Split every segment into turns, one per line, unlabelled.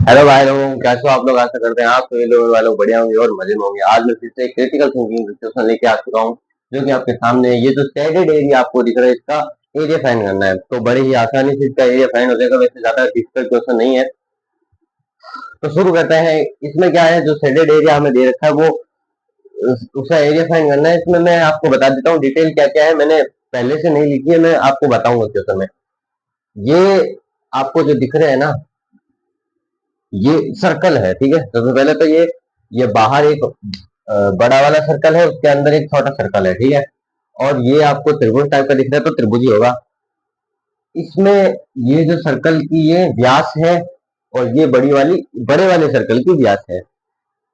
Hello भाई लोगों, कैसे हो आप लोग। आशा करते हैं आप सभी लोग वालों बढ़िया होंगे और मजे में होंगे। आज मैं फिर से क्रिटिकल थिंकिंग सिचुएशन लेके आ चुका हूँ, जो कि आपके सामने है। ये जो शेडेड एरिया आपको दिख रहा है, इसका एरिया फाइंड करना है। तो बड़ी ही आसानी से इसका एरिया फाइंड हो जाएगा। वैसे ज्यादा डिफिकल्ट क्वेश्चन नहीं है। तो शुरू करते हैं। इसमें क्या है, जो शेडेड एरिया हमें दे रखा है वो उसका एरिया फाइंड करना है। इसमें मैं आपको बता देता हूँ डिटेल क्या क्या है। मैंने पहले से नहीं लिखी है, मैं आपको बताऊंगा क्वेश्चन में। ये आपको जो दिख रहे हैं ना, ये सर्कल है, ठीक है। सबसे पहले तो ये बाहर एक बड़ा वाला सर्कल है, उसके अंदर एक छोटा सर्कल है, ठीक है। और ये आपको त्रिभुज टाइप का दिख रहा है, तो त्रिभुज ही होगा। इसमें ये जो सर्कल की ये व्यास है, और ये बड़े वाले सर्कल की व्यास है।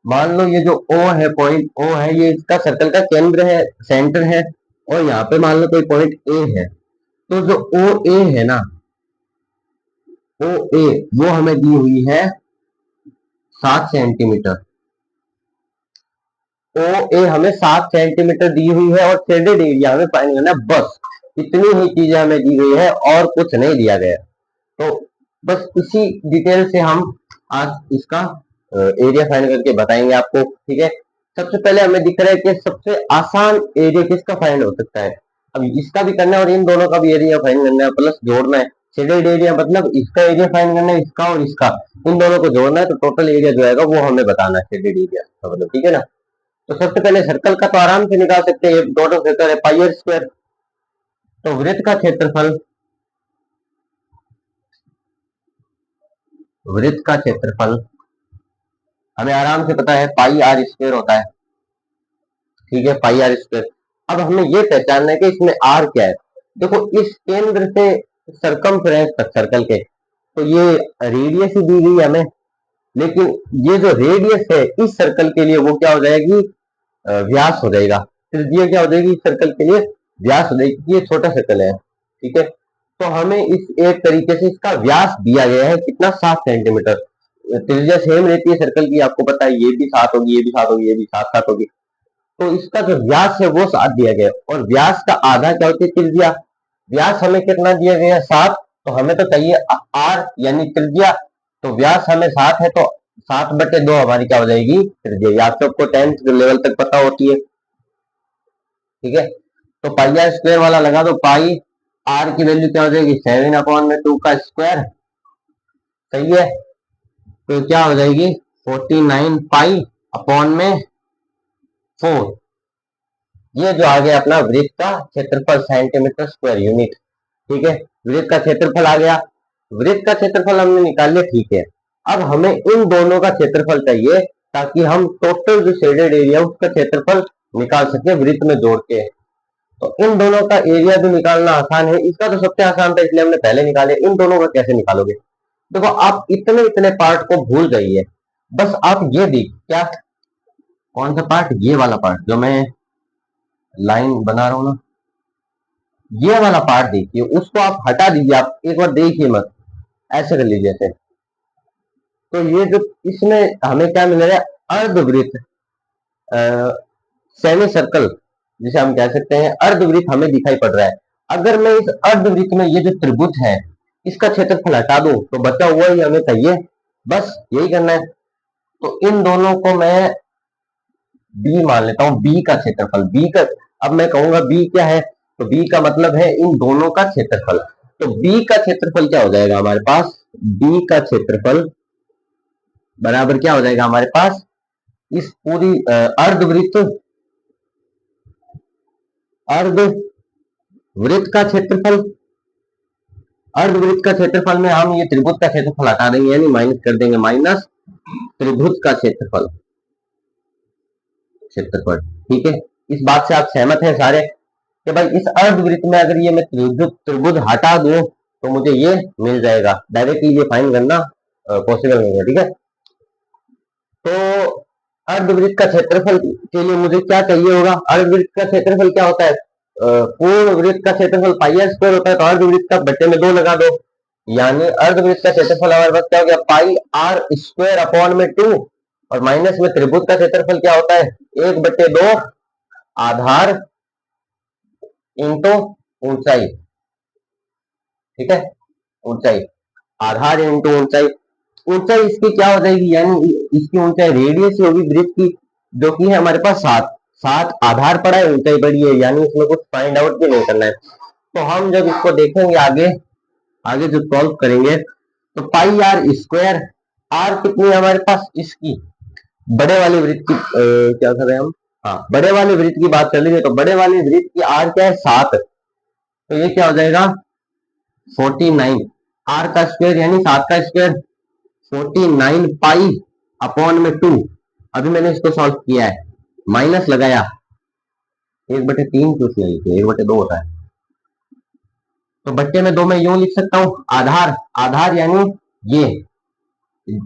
मान लो ये जो ओ है, पॉइंट ओ है, ये इसका सर्कल का केंद्र है, सेंटर है। और यहाँ पे मान लो कोई पॉइंट ए है। तो जो ओ ए है ना, ओ ए, वो हमें दी हुई है 7 सेंटीमीटर। ओ ए हमें 7 सेंटीमीटर दी हुई है, और शेडेड एरिया हमें फाइंड करना है। बस इतनी ही चीजें हमें दी गई है और कुछ नहीं दिया गया। तो बस इसी डिटेल से हम आज इसका एरिया फाइंड करके बताएंगे आपको, ठीक है। सबसे पहले हमें दिख रहा है कि सबसे आसान एरिया किसका फाइंड हो सकता है। अब इसका भी करना है और इन दोनों का भी एरिया फाइंड करना है, प्लस जोड़ना है। शेडेड एरिया मतलब इसका एरिया फाइंड करना है, इसका और इसका, इन दोनों को जोड़ना है। तो टोटल एरिया जो आएगा वो हमें बताना है, शेडेड एरिया का मतलब, ठीक है ना। तो सबसे पहले सर्कल का तो आराम से निकाल सकते हैं, टोटल सर्कल है पाई आर स्क्वायर। तो वृत्त का क्षेत्रफल हमें आराम से पता है, पाई आर स्क्वायर होता है, ठीक है, पाई आर स्क्वायर। अब हमें ये पहचानना है कि इसमें आर क्या है। देखो, इस केंद्र से सरकमफ्रेंस तक सर्कल के, तो ये रेडियस ही दी गई हमें। लेकिन ये जो रेडियस है इस सर्कल के लिए, वो क्या हो जाएगी, व्यास हो जाएगा। त्रिज्या क्या हो जाएगी इस सर्कल के लिए, व्यास हो जाएगी। ये छोटा सर्कल है, ठीक है। तो हमें इस एक तरीके से इसका व्यास दिया गया है कितना, 7 सेंटीमीटर। त्रिज्या सेम रहती है सर्कल की, आपको पता है, ये भी 7 होगी, ये भी 7 होगी, ये भी 7 7 होगी। तो इसका जो व्यास है वो 7 दिया गया है, और व्यास का आधा क्या होती है, त्रिज्या। व्यास हमें कितना दिया गया है, 7। तो हमें तो चाहिए आर यानी त्रिज्या। तो व्यास हमें 7 है, तो 7/2 हमारी क्या हो जाएगी, त्रिज्या। ये आप सबको 10th लेवल तक पता होती है, ठीक है। तो पाई आर स्क्वायर वाला लगा दो। पाई आर की वैल्यू क्या हो जाएगी, 7/2 का स्क्वायर, सही है। तो क्या हो जाएगी, 49 पाई/4। ये जो आ गया अपना वृत्त का क्षेत्रफल, सेंटीमीटर स्क्वायर यूनिट, ठीक है। वृत्त का क्षेत्रफल आ गया। वृत्त का क्षेत्रफल हमने निकाल लिया, ठीक है। अब हमें इन दोनों का क्षेत्रफल चाहिए, ताकि हम टोटल जो शेडेड एरिया उसका क्षेत्रफल निकाल सके वृत्त में जोड़ के। तो इन दोनों का एरिया भी निकालना आसान है। इसका तो सबसे आसान था, इसलिए हमने पहले निकाले। इन दोनों का कैसे निकालोगे। देखो, आप इतने इतने पार्ट को भूल जाइए। बस आप ये देख, क्या, कौन सा पार्ट, ये वाला पार्ट जो मैं लाइन बना रहा हूं ना, ये वाला पार्ट देखिए, उसको आप हटा दीजिए। आप एक बार देखिए मत, ऐसे कर लीजिए ऐसे। तो ये जो इसमें हमें क्या मिल रहा है, अर्धवृत्त, सेमी सर्कल जिसे हम कह सकते हैं, अर्धवृत्त हमें दिखाई पड़ रहा है। अगर मैं इस अर्धवृत्त में ये जो त्रिभुज है इसका क्षेत्रफल हटा दूं, तो बचा हुआ ही हमें चाहिए। बस यही करना है। तो इन दोनों को मैं बी मान लेता हूं, बी का क्षेत्रफल, बी का। अब मैं कहूंगा बी क्या है, तो बी का मतलब है इन दोनों का क्षेत्रफल। तो बी का क्षेत्रफल क्या हो जाएगा हमारे पास, बी का क्षेत्रफल बराबर क्या हो जाएगा हमारे पास, इस पूरी अर्धवृत्त, अर्धवृत्त का क्षेत्रफल। अर्धवृत्त का क्षेत्रफल में हम ये त्रिभुज का क्षेत्रफल हटा देंगे, यानी माइनस कर देंगे, माइनस त्रिभुज का क्षेत्रफल, क्षेत्रफल, ठीक है। इस बात से आप सहमत हैं सारे, कि भाई इस अर्धवृत्त में अगर ये मैं त्रिभुज हटा दूं, तो मुझे ये मिल जाएगा। डायरेक्टली ये फाइंड करना पॉसिबल नहीं है, ठीक है। तो अर्धवृत्त का क्षेत्रफल के लिए मुझे क्या चाहिए होगा, अर्धवृत्त का क्षेत्रफल क्या होता है, पूर्ण वृत्त का क्षेत्रफल पाई आर स्क्वायर होता है। तो अर्धवृत्त का बट्टे में 2 लगा दो, यानी अर्धवृत्त का क्षेत्रफल हमारे पास क्या हो गया, पाई आर स्क्वायर अपॉन में 2। और माइनस में त्रिभुज का क्षेत्रफल क्या होता है, 1/2 आधार इंटू ऊंचाई, ठीक है, ऊंचाई, आधार इंटू ऊंचाई। ऊंचाई इसकी क्या हो जाएगी, यानी इसकी ऊंचाई रेडियस होगी वृत्त की, जो कि है हमारे पास 7। 7 आधार पड़ा है, ऊंचाई बड़ी है, यानी इसमें कुछ फाइंड आउट भी नहीं करना है। तो हम जब इसको देखेंगे आगे आगे जो सॉल्व करेंगे, तो पाई आर स्क्वायर, आर कितनी है हमारे पास इसकी, बड़े वाले वृत्त की क्या कर रहे हैं हम, हाँ बड़े वाले वृत्त की बात कर लीजिए, तो बड़े वाले वृत्त की आर क्या है 7, तो ये क्या हो जाएगा 49, आर का स्क्वायर यानी 7 का स्क्वायर 49 पाई अपॉन में 2। अभी मैंने इसको सॉल्व किया है, माइनस लगाया, 1/3 क्यों किया, 1/2 होता है, तो बट्टे में 2 में यूं लिख सकता हूं, आधार, आधार यानी ये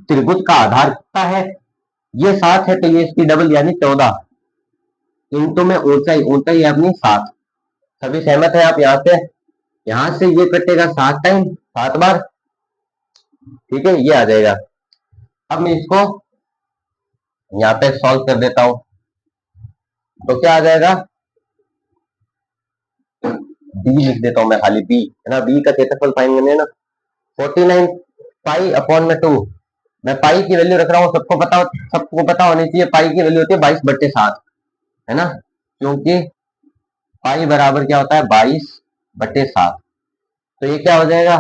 त्रिभुज का आधार कितना है, ये 7 है, तो ये इसकी डबल यानी 14, इंटू में ऊंचाई, ऊंचाई है अपनी 7। सभी सहमत है आप यहां से ये कटेगा 7 टाइम 7 बार, ठीक है, ये आ जाएगा। अब मैं इसको यहाँ पे सॉल्व कर देता हूं, तो क्या आ जाएगा, बी लिख देता हूं मैं, खाली बी है ना, बी का क्षेत्रफल फाइंड करने ना, 49 पाई अपॉन में 2, मैं पाई की वैल्यू रख रहा हूँ, सबको पता होनी चाहिए, पाई की वैल्यू होती है 22/7, है ना, क्योंकि पाई बराबर क्या होता है 22/7, तो ये क्या हो जाएगा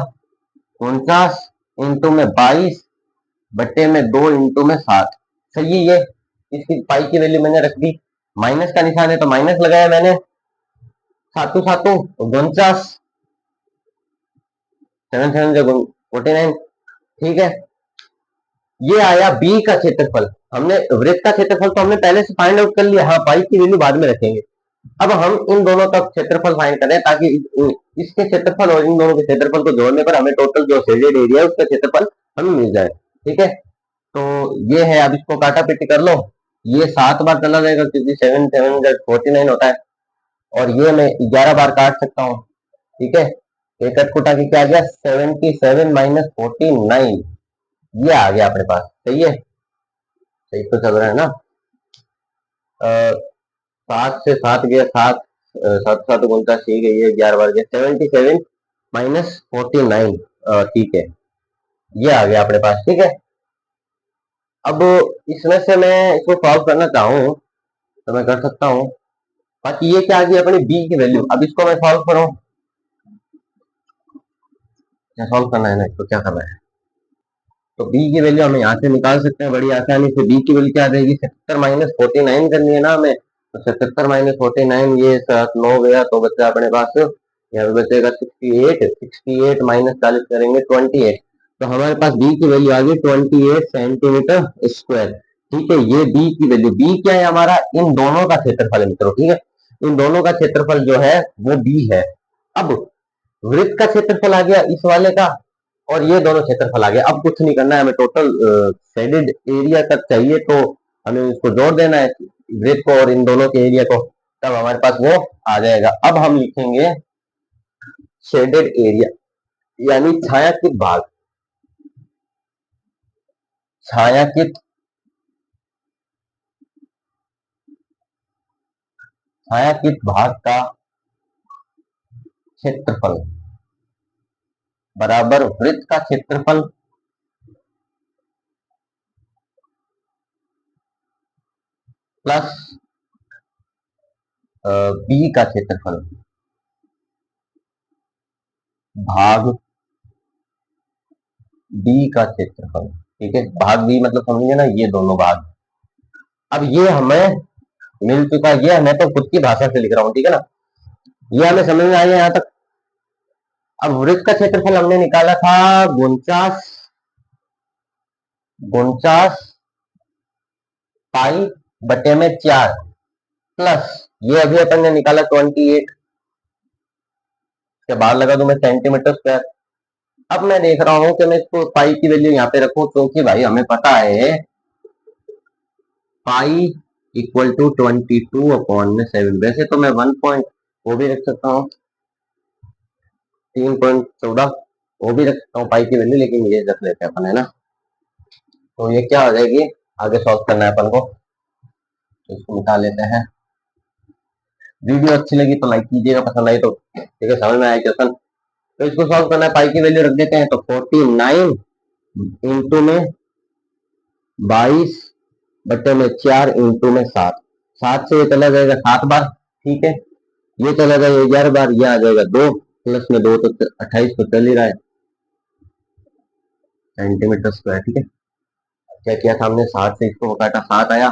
49 इंटू में 22 बट्टे में 2 इंटू में 7, सही है, ये इसकी पाई की वैल्यू मैंने रख दी, माइनस का निशान है तो माइनस लगाया मैंने, सातों सातों 49, 7 7 49, ठीक है, ये आया बी का क्षेत्रफल। हमने वृत्त का क्षेत्रफल तो हमने पहले से फाइंड आउट कर लिया, हाँ पाई की वैल्यू बाद में रखेंगे। अब हम इन दोनों का क्षेत्रफल फाइंड करें, ताकि इसके क्षेत्रफल और इन दोनों के क्षेत्रफल को जोड़ने पर हमें टोटल जो शेडेड एरिया है उसका क्षेत्रफल हमें मिल जाए, ठीक है। तो ये है, अब इसको काटा पीटी कर लो, ये 7 बार चला जाएगा क्योंकि 7 7 49 होता है, और ये मैं 11 बार काट सकता हूँ, ठीक है, एक कटकुटा की क्या आ गया 77 माइनस 49, ये आ गया अपने पास, सही है, सही तो चल रहा है ना। 7 से 7 गया 7, 7 7 49, ठीक है, ये 11 बार गया 77 माइनस 49, ठीक है, ये आ गया अपने पास, ठीक है। अब इसमें से मैं इसको सॉल्व करना चाहूँ तो मैं कर सकता हूँ, बाकी ये क्या आ गई अपनी बी की वैल्यू, अब इसको मैं सॉल्व करूँ, क्या सॉल्व करना है ना, इसको क्या करना है, तो बी की वैल्यू हम यहाँ से निकाल सकते हैं बड़ी आसानी से, बी की वैल्यू क्या आ जाएगी 77 माइनस 49 करनी है ना हमें, तो 77 माइनस 49, ये 7 9 गया तो बचा अपने पास, यहाँ पे बचेगा 68, 68 माइनस 40 करेंगे 28, तो हमारे पास बी की वैल्यू आ गई 28 सेंटीमीटर स्क्वायर, ठीक है, ये बी की वैल्यू, बी क्या है हमारा इन दोनों का क्षेत्रफल है मित्रों, ठीक है, इन दोनों का क्षेत्रफल जो है वो बी है। अब वृत्त का क्षेत्रफल आ गया इस वाले का, और ये दोनों क्षेत्रफल आ गया, अब कुछ नहीं करना है हमें, टोटल शेडेड एरिया तक चाहिए, तो हमें इसको जोड़ देना है वृत्त को और इन दोनों के एरिया को, तब हमारे पास वो आ जाएगा। अब हम लिखेंगे शेडेड एरिया यानी छायांकित भाग, छायांकित छायांकित भाग का क्षेत्रफल बराबर वृत्त का क्षेत्रफल प्लस बी का क्षेत्रफल भाग बी का क्षेत्रफल, ठीक है, भाग बी मतलब समझिए ना, ये दोनों भाग, अब ये हमें मिल चुका है, ये मैं तो खुद की भाषा से लिख रहा हूँ, ठीक है ना, ये हमें समझ में आया यहाँ तक। अब वृत्त का क्षेत्रफल हमने निकाला था 49 पाई बटे में 4, प्लस ये अभी अपन ने निकाला 28 के बाद लगा दूं मैं सेंटीमीटर स्क्वायर। अब मैं देख रहा हूं कि मैं इसको पाई की वैल्यू यहाँ पे रखूं, क्योंकि भाई हमें पता है पाई इक्वल टू 22/7, वैसे तो मैं 1 पॉइंट वो भी रख सकता हूँ, 3.14 वो भी रख सकता हूँ पाई की वैल्यू, लेकिन ये रख लेते हैं अपन, है ना, तो ये क्या हो जाएगी, आगे सॉल्व करना है अपन को, तो इसको निकाल लेते हैं। वीडियो अच्छी लगी तो लाइक कीजिएगा, पसंद आई तो ठीक है, समझ में आया क्वेश्चन, तो इसको सॉल्व करना है, पाई की वैल्यू रख देते हैं, तो 49 इंटू में 22/4 इंटू में 7, 7 से ये चला जाएगा 7 बार, ठीक है। ये चला जाएगा 11 बार, ये आ जाएगा 2 प्लस में 2 तो 28 तो चल ही रहा है सेंटीमीटर स्क्वायर, ठीक है। क्या किया था हमने, 7 से इसको काटा 7 आया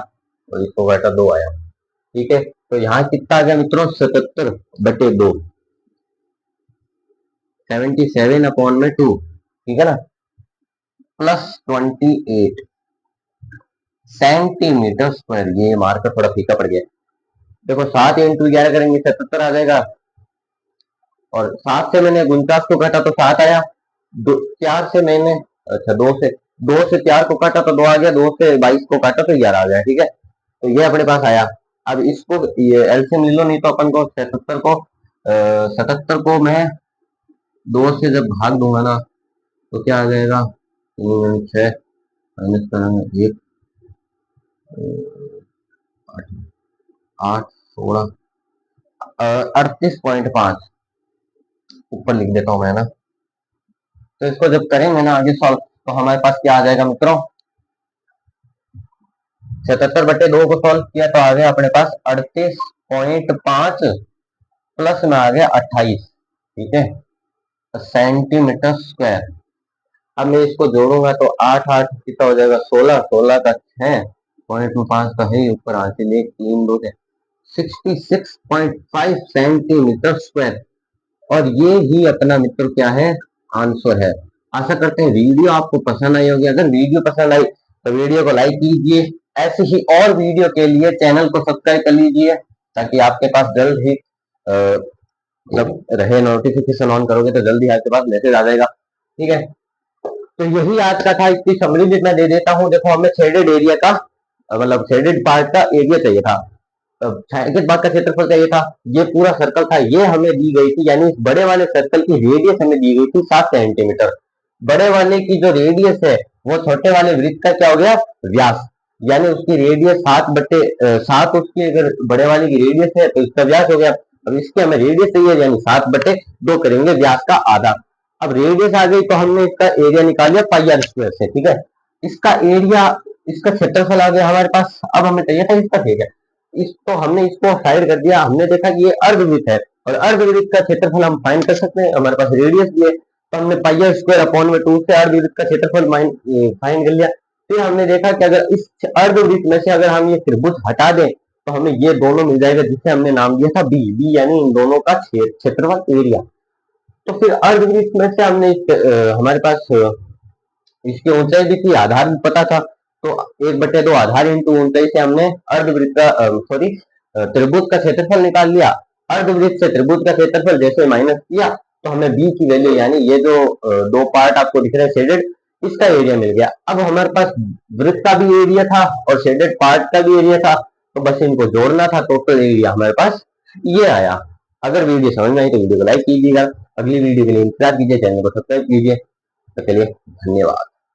और इसको काटा 2 आया, ठीक है। तो यहाँ कितना आ गया मित्रों, 77/2, 77/2, ठीक है ना, प्लस 28 सेंटीमीटर स्क्वायर। ये मार्कर थोड़ा फीका पड़ गया, देखो 7 इंटू 11 करेंगे 77 आ जाएगा, और 7 से मैंने 49 को काटा तो 7 आया, 4 से मैंने, अच्छा 2 से 4 को काटा तो 2 आ गया, 2 से 22 को काटा तो 11 आ गया, ठीक है। तो ये अपने पास आया। अब इसको ये एलसीएम ले लो, नहीं तो अपन को 77 को मैं 2 से जब भाग दूंगा ना तो क्या आ जाएगा, 6 माइनस करेंगे 1, 8, 16, 38.5 ऊपर लिख देता हूं मैं ना। तो इसको जब करेंगे ना आगे सॉल्व, तो हमारे पास क्या आ जाएगा मित्रों, 77/2 को सॉल्व किया तो आ गया अपने पास 38.5 प्लस में आ गया 28, ठीक है, सेंटीमीटर स्क्वायर। अब मैं इसको जोड़ूंगा तो 8 8 कितना हो जाएगा, 16, 16 का 6 पॉइंट में 5 का है ऊपर हासिल 1 3 2 है 66.5 सेंटीमीटर स्क्वायर। और ये ही अपना मित्र क्या है, आंसर है। आशा करते हैं वीडियो आपको पसंद आई होगी। अगर वीडियो पसंद आई तो वीडियो को लाइक कीजिए, ऐसे ही और वीडियो के लिए चैनल को सब्सक्राइब कर लीजिए, ताकि आपके पास जल्द ही मतलब रहे, नोटिफिकेशन ऑन करोगे तो जल्दी आपके पास मैसेज आ जाएगा, ठीक है। तो यही आज का था, इसकी समरी भी मैं दे देता हूँ। देखो हमें शेडेड एरिया का मतलब शेडेड पार्ट का एरिया चाहिए था, छायांकित भाग का क्षेत्रफल चाहिए था, ये पूरा सर्कल था, ये हमें दी गई थी, यानी इस बड़े वाले सर्कल की रेडियस हमें दी गई थी 7 सेंटीमीटर। बड़े वाले की जो रेडियस है वो छोटे वाले वृत्त का क्या हो गया, व्यास, यानी उसकी रेडियस 7/7 उसकी अगर बड़े वाले की रेडियस है तो इसका व्यास हो गया। अब इसकी हमें रेडियस चाहिए, यानी 7/2 करेंगे व्यास का आधा। अब रेडियस आ गई तो हमने इसका एरिया निकाल लिया पाई आर स्क्वायर से, ठीक है। इसका एरिया, इसका क्षेत्रफल आ गया हमारे पास। अब हमें चाहिए था इसका, ठीक है, इसको हमने इसको साइड कर दिया। हमने देखा कि ये अर्धवृत्त है और अर्धवृत्त का क्षेत्रफल हम फाइंड कर सकते हैं, हमारे पास रेडियस भी है, तो हमने पाई आर स्क्वायर अपॉन में 2 से अर्धवृत्त का क्षेत्रफल फाइंड कर लिया। फिर हमने देखा कि अगर इस अर्धवृत्त में से अगर हम ये त्रिभुज हटा दें तो हमें ये दोनों मिल जाएगा, जिसे हमने नाम दिया था बी, बी यानी इन दोनों का क्षेत्रफल एरिया। तो फिर अर्धवृत्त में से हमने हमारे पास इसकी ऊंचाई भी थी, आधार भी पता था, तो 1/2 आधार इंटू ऊंचाई से हमने अर्धवृत्त का सॉरी त्रिभुज का क्षेत्रफल निकाल लिया। अर्धवृत्त से त्रिभुज का क्षेत्रफल जैसे माइनस किया तो हमें बी की वैल्यू, यानी ये जो दो पार्ट आपको दिख रहे हैं शेडेड, इसका एरिया मिल गया। अब हमारे पास वृत्त का भी एरिया था और शेडेड पार्ट का भी एरिया था, तो बस इनको जोड़ना था, टोटल एरिया हमारे पास ये आया। अगर वीडियो समझ में आई तो वीडियो को लाइक कीजिएगा, अगली वीडियो के लिए इंतजार कीजिए, चैनल को सब्सक्राइब कीजिए। तो चलिए, धन्यवाद।